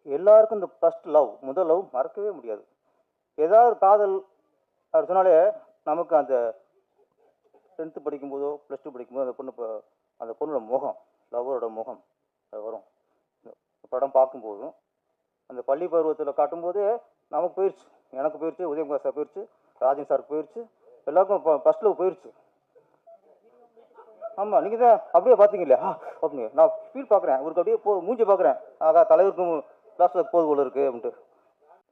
எல்லாருக்கும் இந்த first love, முதல் லவ் மறக்கவே முடியாது. ஏதாவது காதல் அப்படி சொன்னாலே நமக்கு அந்த 10th படிக்கும்போதோ +2 படிக்கும்போது அந்த பொண்ணோட முகம், லவ்வரோட முகம் அது வரும். படம் பார்க்கும்போதும் அந்த பள்ளி பருவத்தில் காட்டும்போது நமக்கு போயிடுச்சு, எனக்கு போயிடுச்சு, உதயகுமார் சார் போயிடுச்சு, ராஜன் சார் போயிடுச்சு, எல்லாருக்கும் ஃபர்ஸ்ட் லவ் போயிடுச்சு. ஆமாம், நீங்கள் தான் அப்படியே பார்த்தீங்க இல்லையா? ஓகேங்க, நான் ஃபீல் பார்க்குறேன், இவருக்கு அப்படியே மூஞ்சி பார்க்குறேன், ஆகா தலைவருக்கும் கிளாஸில் போது போல இருக்குது அப்படின்ட்டு.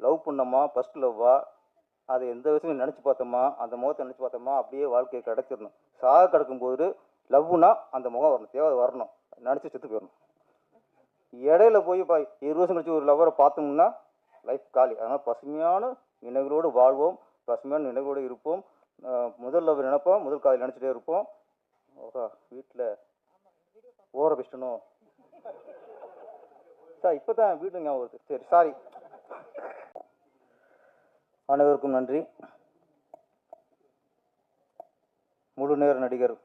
லவ் பண்ணோமா, ஃபர்ஸ்ட் லவ்வா, அதை எந்த விஷயம் நினச்சி பார்த்தோமா, அந்த முகத்தை நினச்சி பார்த்தோமா, அப்படியே வாழ்க்கையை கிடச்சிடணும். சாக கிடக்கும்போது லவ்னா அந்த முகம் வரணும், தேவை வரணும், நினச்சி செத்து போயிடணும். இடையில போய் 20 வருஷம் கழிச்சு ஒரு லவ்வரை பார்த்தோம்னா லைஃப் காலி. அதனால் பசுமையான நினைவுகளோடு வாழ்வோம், பசுமையான நினைவுகளோடு இருப்போம். முதல் லவ் நினைப்போம், முதல் காதல் நினச்சிட்டே இருப்போம். ஓகா, வீட்டில் ஓர பிஸ்டனும் சார் இப்போ தான் வீட்டு ஞாபகம் வருது. சரி, சாரி. அனைவருக்கும் நன்றி. முழு நேர நடிகர்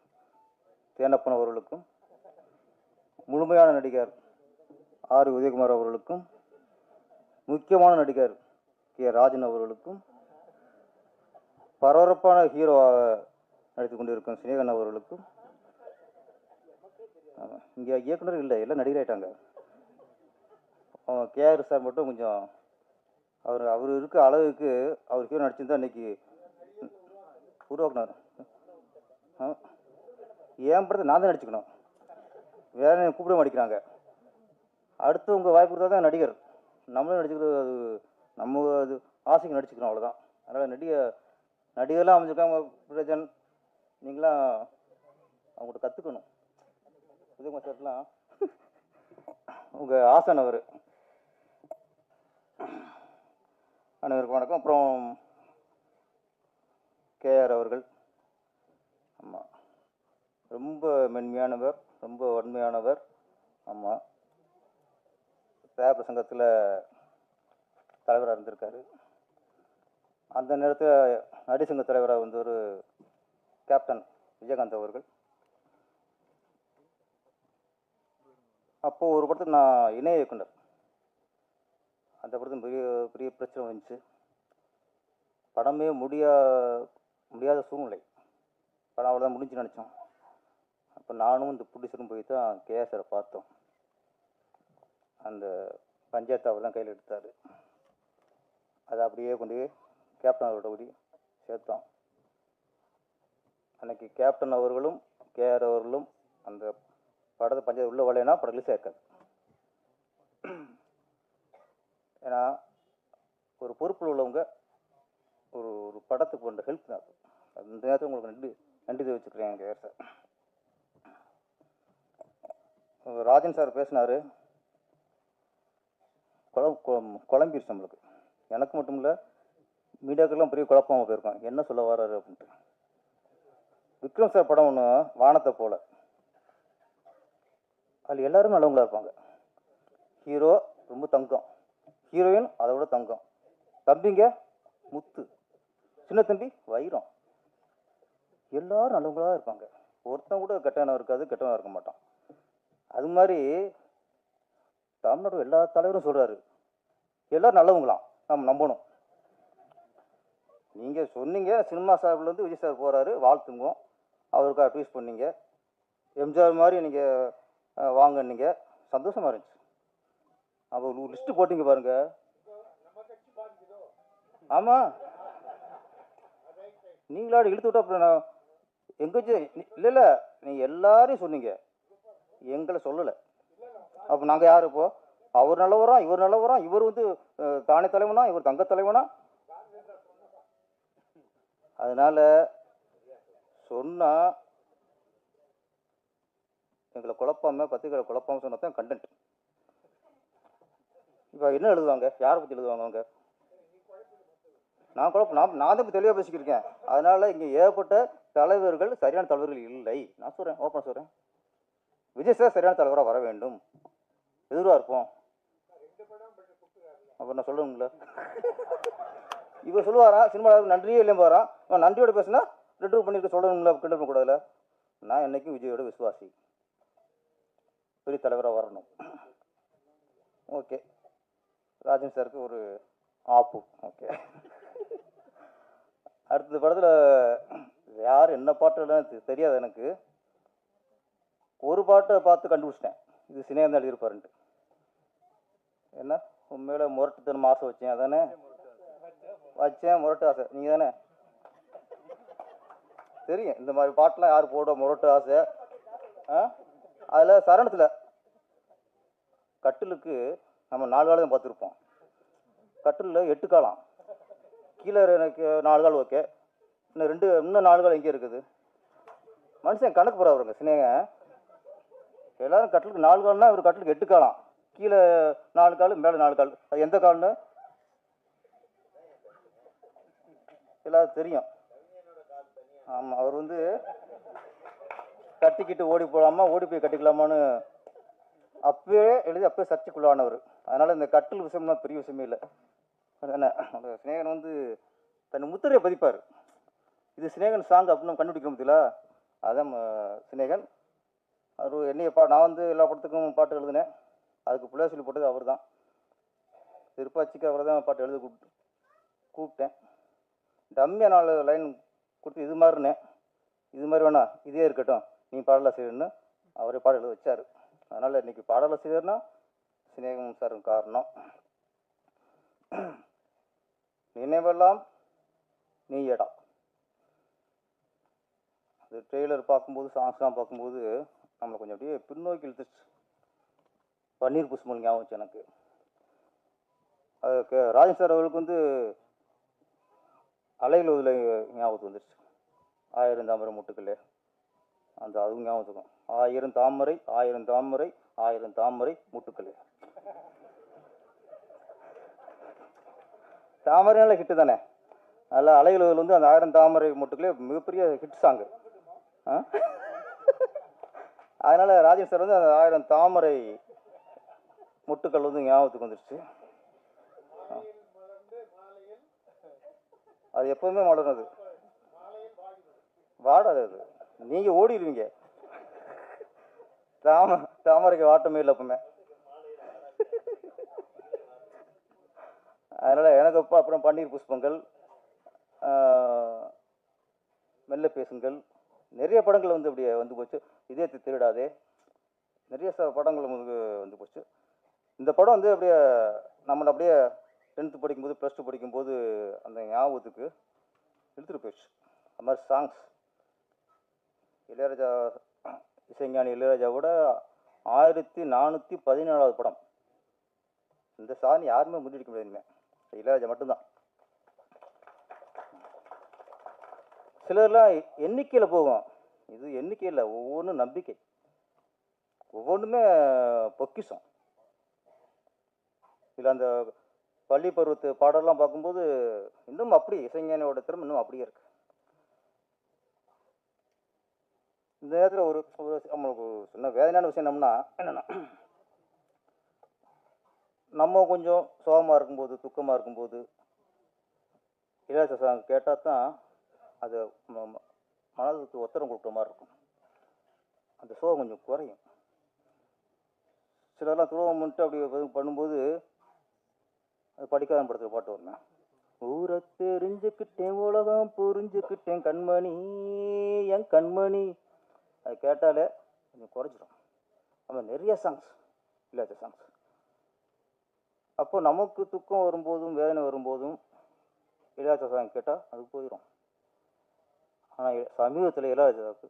தேனப்பன் அவர்களுக்கும், முழுமையான நடிகர் ஆர் உதயகுமார் அவர்களுக்கும், முக்கியமான நடிகர் கே ராஜன் அவர்களுக்கும், பரபரப்பான ஹீரோவாக நடித்து கொண்டிருக்கும் சினேகன் அவர்களுக்கும், இங்கே இயக்குனர் இல்லை, எல்லாம் நடிகராயிட்டாங்க. கேஆர் சார் மட்டும் கொஞ்சம் அவர் இருக்க அளவுக்கு அவர் ஹீரோ நடிச்சிருந்தா இன்னைக்கு உருவாக்குனார். ஏன் படத்தை நான் தான் நடிச்சுக்கணும், வேற கூப்பிட மாட்டேங்கிறாங்க. அடுத்து உங்கள் வாய்ப்பு கொடுத்தா தான் நடிகர், நம்மளும் நடிச்சுக்கிறது அது நம்ம அது ஆசைக்கு நடிச்சுக்கணும், அவ்வளோதான். அதனால் நடிகர்லாம் அமைஞ்சிருக்காங்க. பிரஜன் நீங்களாம் அவங்கள்ட்ட கற்றுக்கணும். உதயகுமார் சார்லாம் உங்கள் ஆசான் அவர். அனைவருக்கும் வணக்கம். அப்புறம் கேஆர் அவர்கள், ஆமாம், ரொம்ப மென்மையானவர், ரொம்ப வன்மையானவர். ஆமாம், தேவ சங்கத்தில் தலைவராக இருந்திருக்காரு. அந்த நேரத்தில் நடிசங்க தலைவராக வந்து ஒரு கேப்டன் விஜயகாந்த் அவர்கள். அப்போது ஒரு படத்துக்கு நான் இணை இயக்குனர். அந்த படத்துக்கு பெரிய பெரிய பிரச்சனை வந்துச்சு. படமே முடியாத சூழ்நிலை. படம் அவ்வளோதான் முடிஞ்சு நினச்சோம். அப்போ நானும் இந்த ப்ரொடியூசரும் போய் தான் கேஎஸ்ஆரை பார்த்தோம். அந்த பஞ்சாயத்து அவர் தான் கையில் எடுத்தார். அதை அப்படியே கொண்டு கேப்டன் அவர்கிட்ட கூடி சேர்த்தோம். அன்னைக்கு கேப்டன் அவர்களும் கேஆர் அவர்களும் அந்த படத்தை பஞ்சாயத்து உள்ள வரலைன்னா படம் ரிலீஸ் ஆயிருக்காது. ஏன்னா ஒரு பொறுப்பில் உள்ளவங்க ஒரு படத்துக்கு பண்ணுற ஹெல்ப் தான். அந்த நேரத்தில் உங்களுக்கு நன்றி தெரிவிச்சுக்கிறேன் கேஆர் சார். ராஜன் சார் பேசினார், குழம்பிடுச்சு நம்மளுக்கு. எனக்கு மட்டும் இல்லை, மீடியாக்கெல்லாம் பெரிய குழப்பமாக போயிருக்கோம், என்ன சொல்ல வர்றாரு அப்படின்ட்டு. விக்ரம் சார் படம் ஒன்று வானத்தை போல, அதில் எல்லாரும் நல்லவங்களா இருப்பாங்க. ஹீரோ ரொம்ப தங்கம், ஹீரோயின் அதை விட தங்கம், தம்பிங்க முத்து, சின்ன தம்பி வைரம், எல்லாரும் நல்லவங்களா இருப்பாங்க. ஒருத்தன் கூட கெட்டவனாக இருக்காது, கெட்டவனாக இருக்க மாட்டான். அது மாதிரி தமிழ்நாடு எல்லா தலைவரும் சொல்கிறாரு, எல்லாரும் நல்லவங்களாம், நம்ம நம்பணும். நீங்கள் சொன்னீங்க, சினிமா சார்பிலேருந்து விஜய் சார் போகிறாரு, வாழ்த்துங்க, அவருக்காக ட்வீட் பண்ணீங்க. எம்ஜிஆர் மாதிரி நீங்கள் வாங்கினீங்க, சந்தோஷமாக இருந்துச்சு. அப்போ ஒரு லிஸ்ட்டு போட்டிங்க பாருங்க. ஆமாம், நீங்களாடி இழுத்து விட்டா அப்புறம் நான் இல்லை நீங்கள் எல்லாரையும் சொன்னீங்க, எங்களை சொல்லலை. அப்போ நாங்கள் யார் இப்போ? அவர் நல்லவரா, இவர் நல்லவரா, இவர் வந்து தானே தலைவனா, இவர் தங்க தலைவனா? அதனால சொன்னால் எங்களை குழப்பாம, பத்திரிக்கை குழப்பாம சொன்னா தான் கண்டென்ட். இப்போ என்ன எழுதுவாங்க, யாரை பற்றி எழுதுவாங்க அவங்க? நான் தான் தெளிவாக பேசிக்கிருக்கேன். அதனால இங்கே ஏகப்பட்ட தலைவர்கள் சரியான தலைவர்கள் இல்லை. நான் சொல்கிறேன், ஓப்பன் சொல்கிறேன், விஜய் சார் சரியான தலைவராக வர வேண்டும், எதிராக இருப்போம். அப்புறம் நான் சொல்லணும்ல, இவர் சொல்லுவாரா சினிமாவில் நன்றியே இல்லையும் போகிறான், நன்றியோட பேசுனா ரெண்டு பண்ணியிருக்க சொல்லணும்ல, கிண்டல் பண்ணக்கூடாதுல. நான் என்னைக்கும் விஜயோட விசுவாசி, பெரிய தலைவராக வரணும். ஓகே, ராஜன் சாருக்கு ஒரு ஆப்பு. ஓகே. அடுத்த படத்தில் யார் என்ன பாட்டுலாம் தெரியாது எனக்கு. ஒரு பாட்டை பார்த்து கண்டுபிடிச்சிட்டேன், இது சினேகன் தான் எழுதியிருப்பாருன்ட்டு. என்ன உண்மையில முரட்டுத்தனம் ஆசை வச்சேன், அதானே வச்சேன், முரட்டு ஆசை நீங்கள் தானே. தெரியும் இந்த மாதிரி பாட்டெலாம் யார் போட முரட்டு ஆசை. அதில் சரணத்தில் கட்டிலுக்கு நம்ம 4 காலம் பார்த்துருப்போம், கட்டிலில் 8 காலம், கீழே எனக்கு 4 கால் ஓகே, இன்னும் 4 கால் எங்கே இருக்குது? மனுஷன் கணக்கு போகிறவருங்க சினேகன். எல்லாரும் கட்டிலுக்கு 4 கால்னா இவர் கட்டிலுக்கு 8 காலம், கீழே 4 கால் மேலே 4 கால். அது எந்த கால்னு எல்லாரும் தெரியும். ஆமாம், அவர் வந்து கட்டிக்கிட்டு ஓடி போகலாமா, ஓடி போய் கட்டிக்கலாமான்னு அப்பவே எழுதி அப்பவே சர்ச்சைக்குள்ளானவர். அதனால் இந்த கட்டில் விஷயம்லாம் பெரிய விஷயமே இல்லை. என்ன சினேகன் வந்து தன் முத்திரையை பதிப்பார். இது சினேகன் சாங் அப்படின்னு கண்டுபிடிக்க முடியல. அதான் சினேகன். அவர் என்னைய நான் வந்து எல்லா படத்துக்கும் பாட்டு எழுதினேன். அதுக்கு பிள்ளை சொல்லி போட்டது அவர் தான். திருப்பாச்சிக்கு அவரை தான் பாட்டு எழுத கூப்பிட்டேன். டம்மியாக 4 லைன் கொடுத்து இது மாதிரினேன், இது மாதிரி வேணா இதே இருக்கட்டும், நீ பாடலாசிரியர்னு அவரே பாட எழுத வச்சார். அதனால் இன்றைக்கி பாடலாசிரியர்னா சினேகன் சார் காரணம். நினைவெல்லாம் நீயடா, அது ட்ரெய்லர் பார்க்கும்போது சாங்ஸ்லாம் பார்க்கும்போது நம்மளை கொஞ்சம் அப்படியே பின்னோக்கி இழுத்துச்சு. பன்னீர் புஷ்பம் ஞாபகம் வச்சு எனக்கு. அதுக்கு ராஜன் சார் அவர்களுக்கு வந்து அலையில் ஞாபகத்துக்கு வந்துடுச்சு. 1000 தாமரை முட்டுக்களே, அந்த அதுவும் ஞாபகத்துக்கும். 1000 தாமரை 1000 தாமரை 1000 தாமரை முட்டுக்களே. தாமரைனால ஹிட்டு தானே. அதில் அலையில் வந்து அந்த 1000 தாமரை முட்டுக்களே மிகப்பெரிய ஹிட் சாங்கு. அதனால் ராஜன் சார் வந்து அந்த 1000 தாமரை முட்டுக்கள் வந்து ஞாபகத்துக்கு வந்துடுச்சு. அது எப்பவுமே மலரும், அது வாடாது, அது நீங்கள் ஓடிடுவீங்க. தாமரைக்கு வாட்டமே இல்லை எப்பவுமே. அதனால் எனக்கு அப்போ அப்புறம் பன்னீர் புஷ்பங்கள், மெல்ல பேசுங்கள், நிறைய படங்கள் வந்து அப்படியே வந்து போச்சு. இதயத்தை திருடாதே, நிறைய படங்கள் வந்து போச்சு. இந்த படம் வந்து அப்படியே நம்மளை அப்படியே 10th படிக்கும்போது +2 படிக்கும்போது அந்த ஞாபகத்துக்கு இழுத்துட்டு போயிடுச்சு. அது மாதிரி சாங்ஸ் இளையராஜா, இசைஞானி இளையராஜாவோட 1417வது படம். இந்த சாதனை யாருமே முன்னெடுக்க முடியாதுமே, இளையராஜா மட்டும்தான். சிலர்லாம் எண்ணிக்கையில் போகும், இது எண்ணிக்கையில் ஒவ்வொன்றும் நம்பிக்கை, ஒவ்வொன்றுமே பொக்கிஷம். இதில் அந்த பள்ளி பருவத்து பாடலாம் பார்க்கும்போது இன்னும் அப்படி இசைஞானியோட திறமை இன்னும் அப்படியே இருக்கு. இந்த நேரத்தில் ஒரு நம்மளுக்கு சின்ன வேதனையான விஷயம் என்னன்னா, நம்ம கொஞ்சம் சோகமாக இருக்கும்போது, துக்கமாக இருக்கும்போது இளையராஜா சாங் கேட்டால் தான் அது மனதுக்கு ஒத்தரம் கொடுக்குற மாதிரி இருக்கும். அந்த சோகம் கொஞ்சம் குறையும். சிலர்லாம் துரோகம் பண்ணிட்டு அப்படி பண்ணும்போது அது படிக்காத படத்தில் பாட்டு வரணும். ஊரை தெரிஞ்சுக்கிட்டேன், உலகம் புரிஞ்சுக்கிட்டேன், கண்மணி என் கண்மணி. அது கேட்டாலே கொஞ்சம் குறைஞ்சிடும். நம்ம நிறைய சாங்ஸ் இளையராஜா சாங்ஸ். அப்போ நமக்கு துக்கம் வரும்போதும் வேதனை வரும்போதும் இளையராஜா சாங் கேட்டால் அது போயிடும். ஆனால் சமீபத்தில் இளையராஜாவுக்கு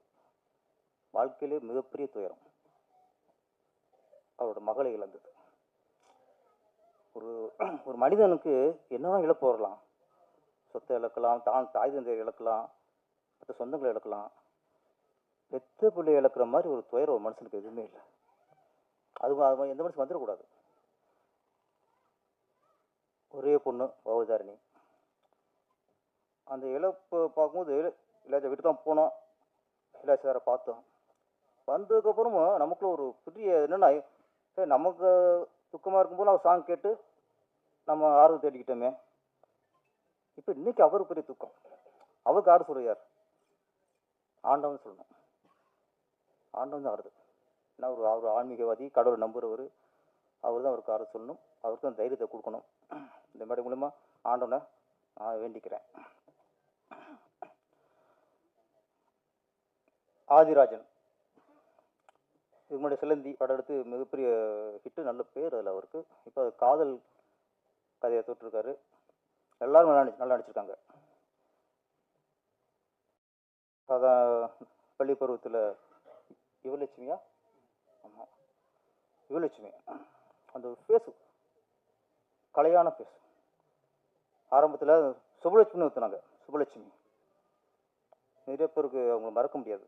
வாழ்க்கையிலே மிகப்பெரிய துயரம், அவரோட மகளை இழந்தது. ஒரு மனிதனுக்கு என்னவா இழப்பு வரலாம், சொத்தை இழக்கலாம், தாய் தந்தையை இழக்கலாம், மற்ற சொந்தங்களை இழக்கலாம். பெத்த பிள்ளையை இழக்கிற மாதிரி ஒரு துயரம் ஒரு மனுஷனுக்கு எதுவுமே இல்லை. அது எந்த மனுஷன் வந்துடக்கூடாது. ஒரே பொண்ணு பவதாரிணி, அந்த இழப்பு பார்க்கும்போது இளையராஜா வீட்டு தான் போனோம், இளையராஜா சாரை பார்த்தோம். வந்ததுக்கப்புறமும் நமக்குள்ள ஒரு பெரிய என்னென்னா, நமக்கு துக்கமாக இருக்கும்போது அவர் சாங் கேட்டு நம்ம ஆர்வம் தேடிக்கிட்டோமே. இப்போ இன்னைக்கு அவருக்கு பெரிய துக்கம். அவருக்கு ஆறு சொல்கிறார், ஆண்டவன் சொல்லணும். ஆண்டவன் தான் ஆறுது. ஏன்னா அவர் ஆன்மீகவாதி, கடவுளை நம்புகிறவர், அவர் தான் அவருக்கு ஆறு சொல்லணும். அவருக்கு அந்த தைரியத்தை கொடுக்கணும். இந்த மேடை மூலமா ஆண்டவனை நான் வேண்டிக்கிறேன். ஆதிராஜன் இதுக்கு முன்னாடி சிலந்தி படம் எடுத்து மிகப்பெரிய ஹிட்டு, நல்ல பேர் அதில் அவருக்கு. இப்போ காதல் கதையை தொட்டிருக்காரு. எல்லாரும் நல்லா நடிச்சிருக்காங்க. அதான் பள்ளி பருவத்தில் யுவலட்சுமியா, ஆமாம் யுவலட்சுமி, அந்த ஃபேஸு கலையான ஃபேஸ். ஆரம்பத்தில் சுபலட்சுமின்னு ஊற்றுனாங்க. சுபலட்சுமி நிறைய பேருக்கு அவங்க மறக்க முடியாது.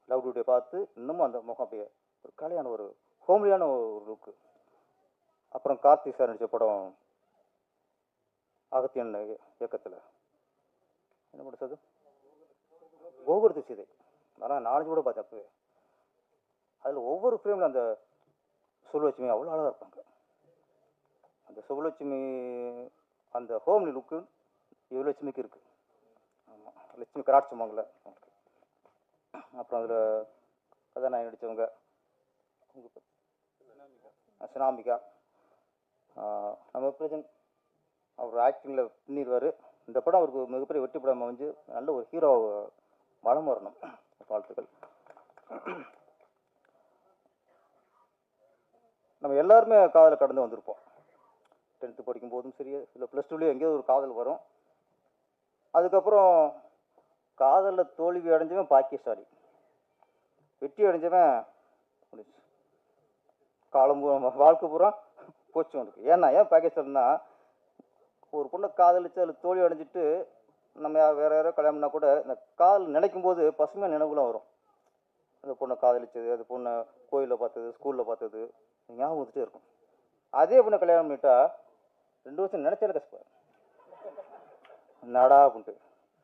லவ் டுடே பார்த்து இன்னமும் அந்த முகம் அப்படியே ஒரு கலையான ஒரு ஹோம்லியான ஒரு லுக்கு. அப்புறம் கார்த்திக் சார் நடித்த படம் அகத்தியன் இயக்கத்தில் என்ன முடிச்சது, கோகுரத்து சீதை. ஆனால் நாலஞ்சு கூட பார்த்தேன் அப்பவே. அதில் ஒவ்வொரு ஃப்ரேமில் அந்த சுபலட்சுமி அவ்வளோ அழகாக இருப்பாங்க. அந்த சுபலட்சுமி அந்த ஹோம்லி லுக்கு யுவலட்சுமிக்கு இருக்குது. ஆமாம், லட்சுமி கராட் சொன்னாங்களே. அப்புறம் அதில் கதாநாயகி நடித்தவங்க சினாமிகா. நம்ம பிரஜன் அவர் ஆக்டிங்கில் பின்னிடுவார். இந்த படம் அவருக்கு மிகப்பெரிய வெற்றி படம் அமைஞ்சு நல்ல ஒரு ஹீரோ வளம் வரணும். வாழ்த்துக்கள். நம்ம எல்லாருமே காதலை கடந்து வந்திருப்போம். 10th படிக்கும் போதும் சரி, இல்லை +2 எங்கேயோ ஒரு காதல் வரும். அதுக்கப்புறம் காதலில் தோல்வி அடைஞ்சவன் பாக்கியசாலி, வெற்றி அடைஞ்சவன் முடிச்சு காலம் வாழ்க்கை பூரா போச்சு அவனுக்கு. ஏன்னா ஏன் பாக்கியசாலின்னா, ஒரு பொண்ணை காதலிச்சு அதில் தோல்வி அடைஞ்சிட்டு நம்ம வேறு யாரோ கல்யாணம் பண்ணால் கூட இந்த காதல் நினைக்கும் போது பசுமையாக நினைவுலாம் வரும். அந்த பொண்ணை காதலிச்சது, அந்த பொண்ணை கோயிலில் பார்த்தது, ஸ்கூலில் பார்த்தது ஞாபகம் வந்துட்டே இருக்கும். அதே பொண்ணை கல்யாணம் பண்ணிட்டா 2 வருஷம் நினைச்சாலே கஷ்டம். நடா அப்படின்ட்டு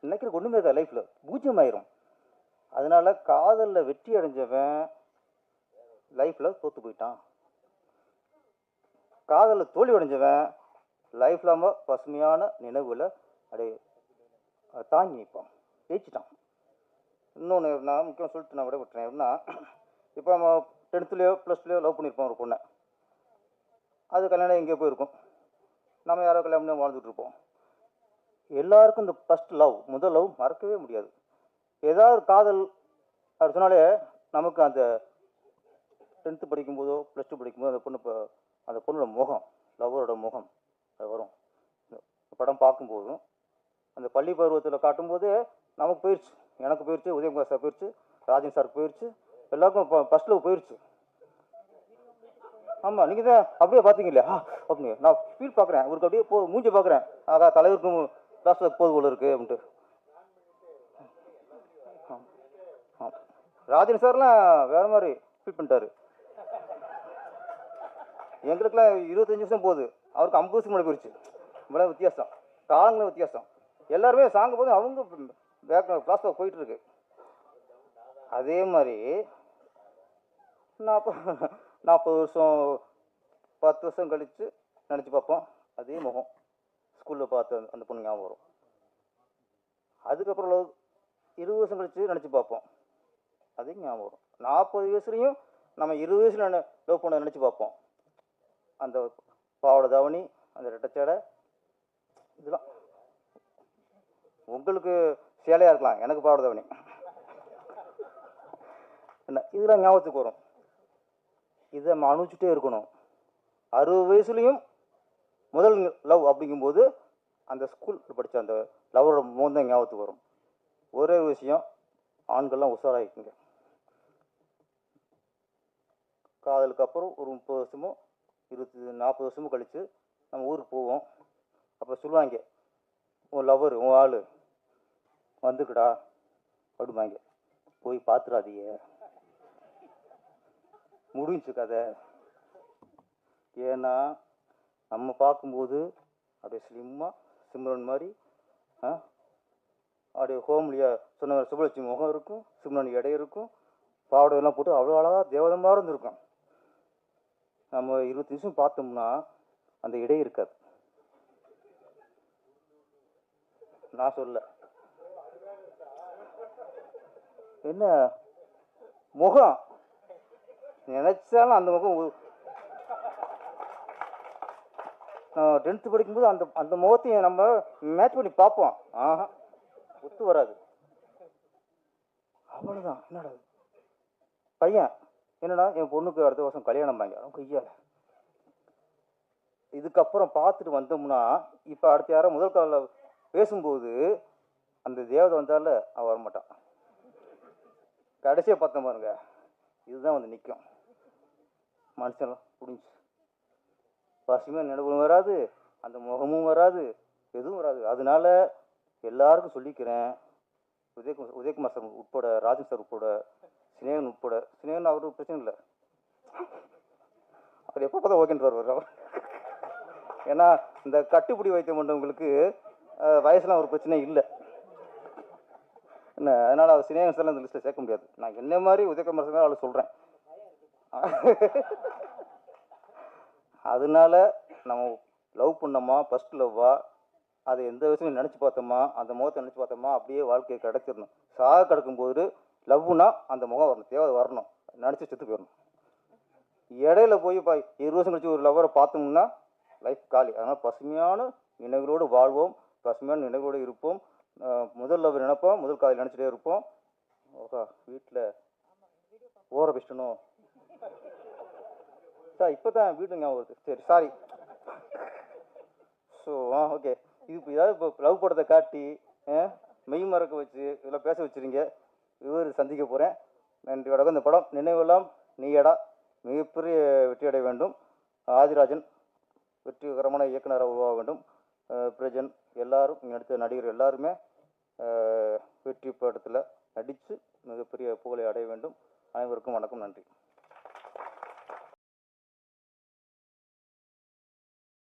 நினைக்கிற ஒன்றுமே இருக்கா, லைஃப்பில் பூஜ்ஜியம் ஆயிரும். அதனால காதலில் வெற்றி அடைஞ்சவன் லைஃப்பில் தோற்று போயிட்டான். காதலில் தோல்வி அடைஞ்சவன் லைஃப்ல பசுமையான நினைவுகளை அப்படியே தாங்கி நிற்பான், ஜெயிச்சிட்டான். இன்னொன்று நான் முக்கியம் சொல்லிட்டு நான் விட விட்டுறேன். எப்படின்னா, இப்போ நம்ம 10th +2 லவ் பண்ணியிருப்போம் ஒரு பொண்ணை. அது கல்யாணம் எங்கேயோ போயிருக்கும். நம்ம யாரோ கல்யாணம் பண்ணி வாழ்ந்துட்டு இருப்போம். எல்லாருக்கும் இந்த ஃபர்ஸ்ட் லவ், முதல் லவ் மறக்கவே முடியாது. ஏதாவது ஒரு காதல் அப்படி சொன்னாலே நமக்கு அந்த 10th படிக்கும்போதோ +2 படிக்கும்போது அந்த பொண்ணு, இப்போ அந்த பொண்ணோட முகம், லவ்வரோட முகம் அது வரும். படம் பார்க்கும்போதும் அந்த பள்ளி பருவத்தில் காட்டும்போது நமக்கு போயிடுச்சு, எனக்கு போயிடுச்சு, உதயகுமார் சார் போயிடுச்சு, ராஜன் சார் போயிடுச்சு, எல்லாருக்கும் ஃபர்ஸ்ட் லவ் போயிடுச்சு. ஆமாம், நீங்கள் தான் அப்படியே பார்த்தீங்க இல்லையா? அப்படிங்க நான் ஃபீல் பார்க்குறேன், அவருக்கு அப்படியே மூஞ்சி பார்க்குறேன். ஆகா, தலைவருக்கும் கிளாஸில் போது போல இருக்குது அப்படின்ட்டு. ராஜன் சார்லாம் வேற மாதிரி ஃபீல் பண்ணிட்டாரு. எங்களுக்குலாம் 25 வருஷம் போகுது, அவருக்கு 50 வருஷம் முன்னாடி போயிடுச்சு. இவ்வளோ வித்தியாசம், காலங்களும் வித்தியாசம். எல்லாருமே சாங்க போது அவங்க கிளாஸ் போயிட்டு இருக்கு. அதே மாதிரி 40 வருஷம் 10 வருஷம் கழித்து நினச்சி பார்ப்போம், அதே முகம் ஸ்கூலில் பார்த்து அந்த பொண்ணு ஞாபகம் வரும். அதுக்கப்புறம் 20 வருஷம் கழித்து நினச்சி பார்ப்போம், அதே ஞாபகம் வரும். 40 வயசுலையும் நம்ம 20 வயசில் லவ் பண்ண நினச்சி பார்ப்போம். அந்த பாவாடை தாவணி, அந்த ரெட்டச்சேடை, இதெல்லாம் உங்களுக்கு சேலையாக இருக்கலாம், எனக்கு பாவாடை தாவணி என்ன, இதெல்லாம் ஞாபகத்துக்கு வரும். இதை நம்ம அனுப்பிச்சுட்டே இருக்கணும். 60 வயசுலையும் முதல் லவ் அப்படிங்கும்போது அந்த ஸ்கூல் படித்த அந்த லவரோட முகம் தான் ஞாபகத்துக்கு வரும். ஒரே விஷயம், ஆண்கள்லாம் உஷாராகிக்குங்க. காதலுக்கு அப்புறம் ஒரு 30 வருஷமோ 40 வருஷமும் கழித்து நம்ம ஊருக்கு போவோம். அப்போ சொல்லுவாங்க, உன் லவர், உன் ஆள் வந்துக்குடா அப்படிம்பாங்க. போய் பார்த்துடாதீங்க, முடிஞ்சு கதை. ஏன்னா நம்ம பார்க்கும்போது அப்படியே ஸ்லிம்மாக சிம்ரன் மாதிரி அப்படியே ஹோம்லியா சொன்ன சுபலட்சுமி முகம் இருக்கும், சிம்ரன் இடை இருக்கும், பாவடையெல்லாம் போட்டு அவ்வளோ அழகாக தேவதமாக இருந்திருக்கும். நம்ம 20 நிமிஷம் பார்த்தோம்னா அந்த இடை இருக்காது. நான் சொல்ல என்ன முகம் நினைச்சாலும் அந்த முகம் நான் 10th படிக்கும்போது அந்த அந்த முகத்தையும் நம்ம மேட்ச் பண்ணி பார்ப்போம். ஆஹா, ஒத்து வராது. அவ்வளோதான். என்னடா இது? பையன் என்னடா என் பொண்ணுக்கு அடுத்த வருஷம் கல்யாணம் பாங்க கையா. இதுக்கப்புறம் பார்த்துட்டு வந்தோம்னா இப்போ அடுத்த யாரோ முதல் காலில் பேசும்போது அந்த தேவதை வந்தால அவன் வரமாட்டான். கடைசியாக பார்த்தோம் பாருங்க, இதுதான் வந்து நிற்கும். மனுஷன்லாம் புரிஞ்சு பசுமையாக நினைவுகளும் வராது, அந்த முகமும் வராது, எதுவும் வராது. அதனால எல்லாருக்கும் சொல்லிக்கிறேன், உதயகுமார் சார் உட்பட, ராஜன் சார் உட்பட, சினேகன் உட்பட. சினேகன் அவருக்கு பிரச்சனை இல்லை, அவர் எப்போ பார்த்தா ஓகேன்னு வருவார். ஏன்னா இந்த கட்டுப்பிடி வைத்தியம் பண்ணுறவங்களுக்கு வயசுலாம் ஒரு பிரச்சனை இல்லை என்ன. அதனால் அவர் சினேகன் சார்லாம் இந்த லிஸ்ட்டில் சேர்க்க முடியாது. நான் என்ன மாதிரி உதயகுமார் சார் அவளை சொல்கிறேன். அதனால நம்ம லவ் பண்ணோமா, ஃபர்ஸ்ட் லவ்வா, அதை எந்த விஷயம் நினச்சி பார்த்தோமா, அந்த முகத்தை நினச்சி பார்த்தோமா, அப்படியே வாழ்க்கையை கிடச்சிடணும். சாக கிடக்கும்போது லவ்னா அந்த முகம் வரணும், தேவை வரணும், நினச்சி செத்து போயிடணும். இடையில போய் 20 வருஷம் கழிச்சு ஒரு லவ்வரை பார்த்தோம்னா லைஃப் காலி. அதனால் பசுமையான நினைவுகளோடு வாழ்வோம், பசுமையான நினைவுகளோடு இருப்போம். முதல் லவ் நினைப்போம், முதல் காதல் நினச்சிட்டே இருப்போம். ஓகா, வீட்டில் ஓர பிஸ்டனும் சார் இப்போ தான் வீடு ஞாபகம் வருது. சரி சாரி. ஸோ ஓகே, இது இப்போ ஏதாவது இப்போ லவ் படத்தை காட்டி மெய் மறக்க வச்சு இதெல்லாம் பேச வச்சுருங்க. இவர் சந்திக்க போகிறேன். நன்றி வணக்கம். இந்த படம் நினைவெல்லாம் நீயடா மிகப்பெரிய வெற்றி அடைய வேண்டும். ஆதிராஜன் வெற்றிகரமான இயக்குனராக உருவாக வேண்டும். பிரஜன் எல்லாரும் நடித்த நடிகர் எல்லாருமே வெற்றி படத்தில் நடித்து மிகப்பெரிய புகழை அடைய வேண்டும். அனைவருக்கும் வணக்கம், நன்றி.